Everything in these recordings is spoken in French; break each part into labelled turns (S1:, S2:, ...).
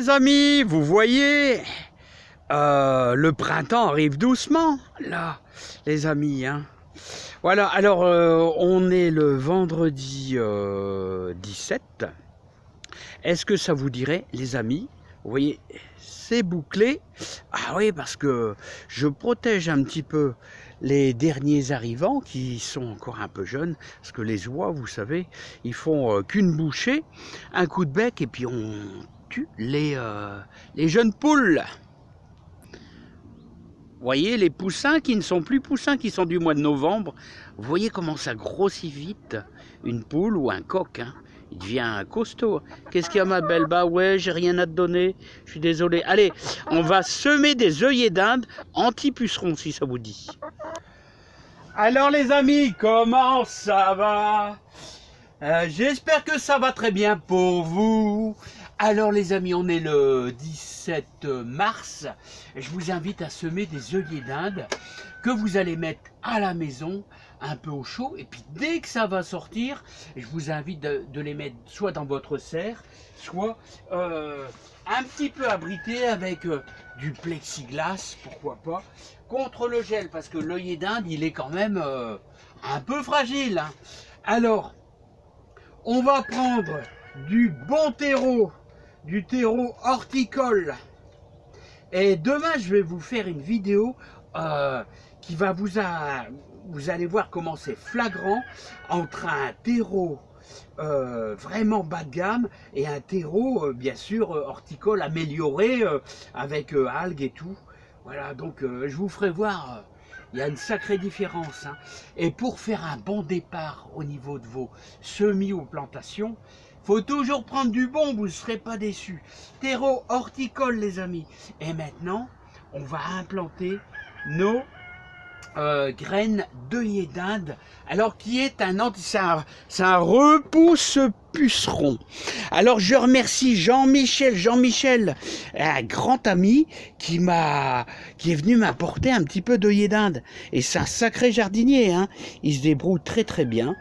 S1: les amis, vous voyez, le printemps arrive doucement, là, les amis. Hein. Voilà, alors on est le vendredi 17. Est-ce que ça vous dirait, les amis? Vous voyez, c'est bouclé. Ah oui, parce que je protège un petit peu les derniers arrivants qui sont encore un peu jeunes. Parce que les oies, vous savez, ils font qu'une bouchée, un coup de bec et puis on tue les jeunes poules. Vous voyez, les poussins qui ne sont plus poussins, qui sont du mois de novembre. Vous voyez comment ça grossit vite, une poule ou un coq. Hein. Il devient costaud. Qu'est-ce qu'il y a, ma belle? Bah ouais, j'ai rien à te donner. Je suis désolé. Allez, on va semer des œillets d'Inde anti-pucerons, si ça vous dit. Alors les amis, comment ça va? J'espère que ça va très bien pour vous. Alors les amis, on est le 17 mars. Je vous invite à semer des œillets d'Inde que vous allez mettre à la maison, un peu au chaud. Et puis dès que ça va sortir, je vous invite de les mettre soit dans votre serre, soit un petit peu abrité avec du plexiglas, pourquoi pas, contre le gel. Parce que l'œillet d'Inde, il est quand même un peu fragile. Hein. Alors, on va prendre du bon terreau, du terreau horticole. Et demain, je vais vous faire une vidéo qui va vous allez voir comment c'est flagrant entre un terreau vraiment bas de gamme et un terreau, bien sûr, horticole amélioré avec algues et tout. Voilà, donc je vous ferai voir. Il y a une sacrée différence. Hein. Et pour faire un bon départ au niveau de vos semis ou plantations, faut toujours prendre du bon, vous ne serez pas déçus. Terreau horticole, les amis. Et maintenant, on va implanter nos graines d'œillet d'Inde, alors qui est c'est un repousse puceron. Alors je remercie Jean-Michel, un grand ami qui est venu m'apporter un petit peu d'œillet d'Inde. Et c'est un sacré jardinier, hein. Il se débrouille très très bien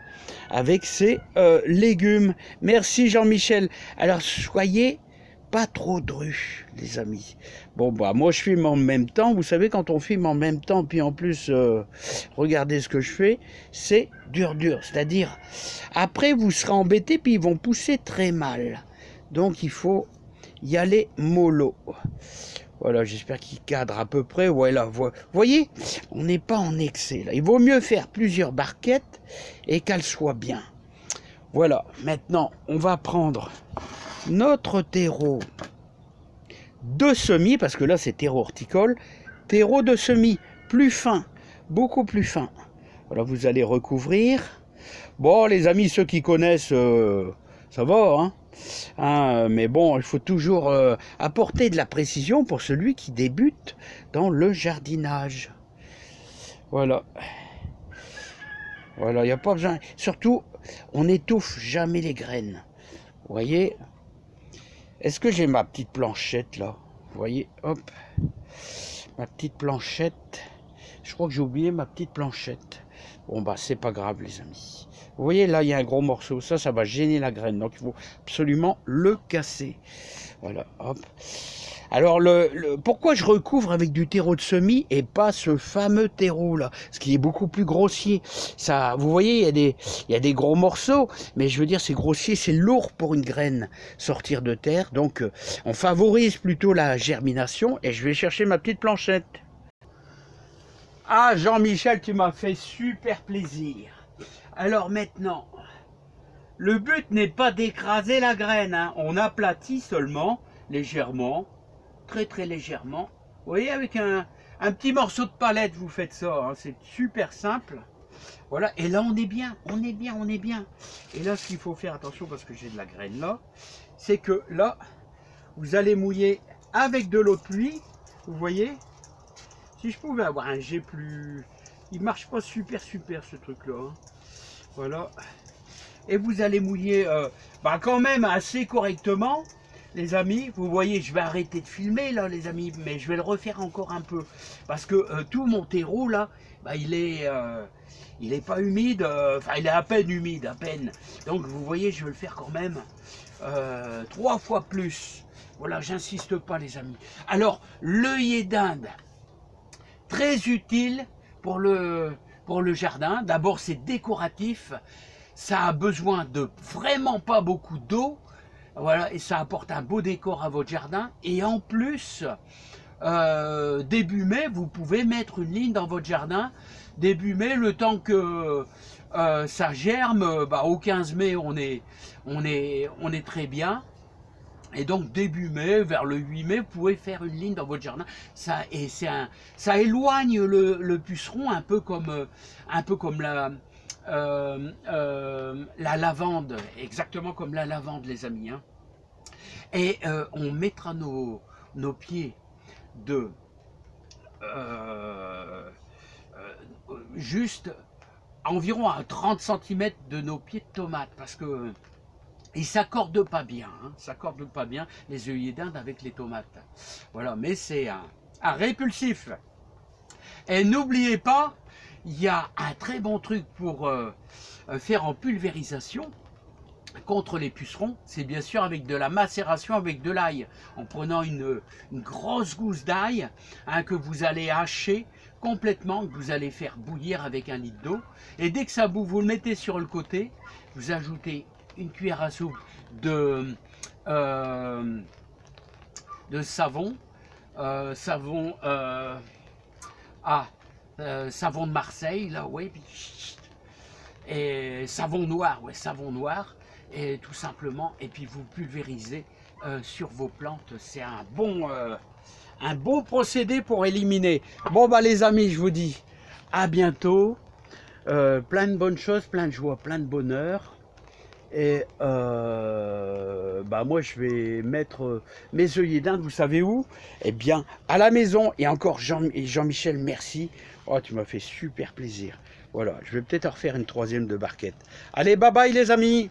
S1: avec ses légumes. Merci Jean-Michel. Alors soyez pas trop drus, les amis. Bon, bah, moi, je filme en même temps. Vous savez, quand on filme en même temps, puis en plus, regardez ce que je fais, c'est dur. C'est-à-dire, après, vous serez embêtés, puis ils vont pousser très mal. Donc, il faut y aller mollo. Voilà, j'espère qu'il cadre à peu près. Voilà, vous voyez, on n'est pas en excès, là. Il vaut mieux faire plusieurs barquettes et qu'elles soient bien. Voilà, maintenant, on va prendre notre terreau de semis, parce que là c'est terreau horticole, terreau de semis plus fin, beaucoup plus fin. Voilà, vous allez recouvrir. Bon, les amis, ceux qui connaissent, ça va, hein, mais bon, il faut toujours apporter de la précision pour celui qui débute dans le jardinage. Voilà. Voilà, il n'y a pas besoin. Surtout, on n'étouffe jamais les graines. Vous voyez? Est-ce que j'ai ma petite planchette là? Vous voyez, hop, ma petite planchette. Je crois que j'ai oublié ma petite planchette. Bon bah c'est pas grave les amis. Vous voyez là il y a un gros morceau, ça va gêner la graine, donc il faut absolument le casser. Voilà, hop. Alors pourquoi je recouvre avec du terreau de semis et pas ce fameux terreau là, ce qui est beaucoup plus grossier. Ça, vous voyez, il y a des gros morceaux, mais je veux dire c'est grossier, c'est lourd pour une graine sortir de terre. Donc on favorise plutôt la germination et je vais chercher ma petite planchette. Ah Jean-Michel, tu m'as fait super plaisir. Alors maintenant, le but n'est pas d'écraser la graine, hein. On aplatit seulement légèrement. Très légèrement. Vous voyez, avec un petit morceau de palette, vous faites ça. Hein, c'est super simple. Voilà, et là on est bien. Et là, ce qu'il faut faire, attention, parce que j'ai de la graine là, c'est que là, vous allez mouiller avec de l'eau de pluie. Vous voyez, si je pouvais avoir un jet plus... Il marche pas super ce truc-là. Hein. Voilà. Et vous allez mouiller quand même assez correctement. Les amis, vous voyez, je vais arrêter de filmer là, les amis, mais je vais le refaire encore un peu. Parce que tout mon terreau là, il est pas humide, il est à peine humide, à peine. Donc vous voyez, je vais le faire quand même 3 fois plus. Voilà, j'insiste pas les amis. Alors, l'œillet d'Inde, très utile pour le jardin. D'abord, c'est décoratif. Ça a besoin de vraiment pas beaucoup d'eau. Voilà, et ça apporte un beau décor à votre jardin. Et en plus, début mai, vous pouvez mettre une ligne dans votre jardin. Début mai, le temps que ça germe, bah, au 15 mai, on est très bien. Et donc début mai, vers le 8 mai, vous pouvez faire une ligne dans votre jardin. Ça éloigne le puceron, un peu comme la lavande, exactement comme la lavande, les amis. Hein. Et on mettra nos pieds de juste environ à 30 cm de nos pieds de tomates, parce que ils s'accordent pas bien, hein, s'accordent pas bien les œillets d'Inde avec les tomates. Voilà, mais c'est un répulsif. Et n'oubliez pas, il y a un très bon truc pour faire en pulvérisation contre les pucerons, c'est bien sûr avec de la macération avec de l'ail, en prenant une grosse gousse d'ail hein, que vous allez hacher complètement, que vous allez faire bouillir avec un litre d'eau, et dès que ça bout, vous le mettez sur le côté, vous ajoutez une cuillère à soupe de savon, savon de Marseille, là, ouais, et savon noir, ouais, savon noir, et tout simplement, et puis vous pulvérisez sur vos plantes. C'est un bon procédé pour éliminer. Bon bah les amis, je vous dis à bientôt, plein de bonnes choses, plein de joie, plein de bonheur. Et bah moi je vais mettre mes œillets d'Inde, vous savez où? Eh bien à la maison. Et encore Jean-Michel, merci. Oh, tu m'as fait super plaisir. Voilà, je vais peut-être en refaire une troisième de barquette. Allez, bye bye les amis.